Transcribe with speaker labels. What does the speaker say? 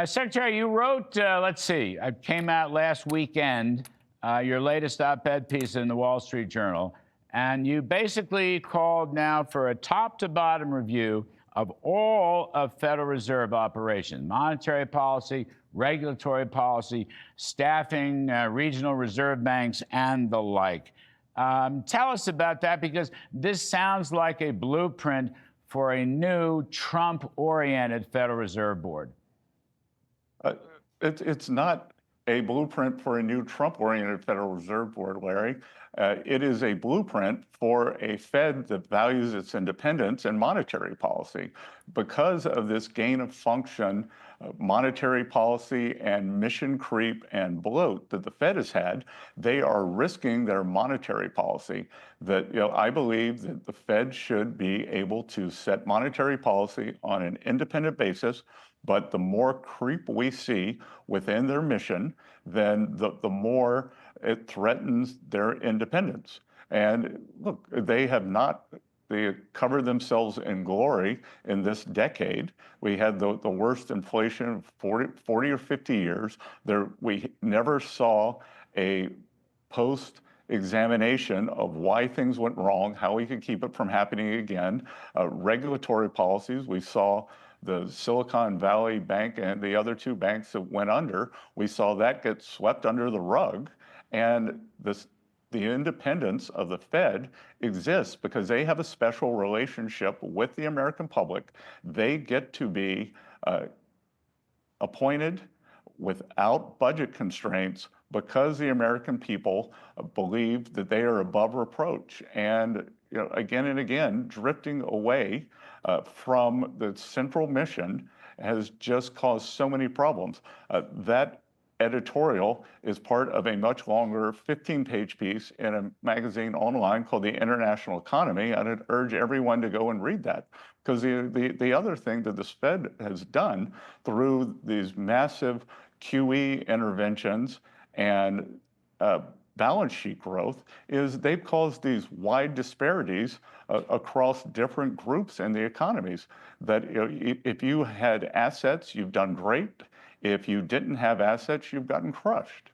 Speaker 1: Secretary, you wrote, let's see, it came out last weekend, your latest op-ed piece in the Wall Street Journal, and you basically called now for a top-to-bottom review of all of Federal Reserve operations, monetary policy, regulatory policy, staffing, regional reserve banks, and the like. Tell us about that, because this sounds like a blueprint for a new Trump-oriented Federal Reserve Board.
Speaker 2: It's not a blueprint for a new Trump-oriented Federal Reserve Board, Larry. It is a blueprint for a Fed that values its independence and monetary policy. Because of this gain of function, monetary policy and mission creep and bloat that the Fed has had, they are risking their monetary policy. That, I believe that the Fed should be able to set monetary policy on an independent basis. But the more creep we see within their mission, then the more it threatens their independence. And look, they covered themselves in glory in this decade. We had the worst inflation of 40 or 50 years. We never saw a post-examination of why things went wrong, how we could keep it from happening again. Regulatory policies, we saw the Silicon Valley Bank and the other two banks that went under, we saw that get swept under the rug. And the independence of the Fed exists because they have a special relationship with the American public. They get to be appointed without budget constraints because the American people believe that they are above reproach. And again and again, drifting away from the central mission has just caused so many problems. That editorial is part of a much longer 15-page piece in a magazine online called The International Economy. I'd urge everyone to go and read that. Because the other thing that this Fed has done through these massive QE interventions and balance sheet growth is they've caused these wide disparities across different groups in the economies. That if you had assets, you've done great. If you didn't have assets, you've gotten crushed.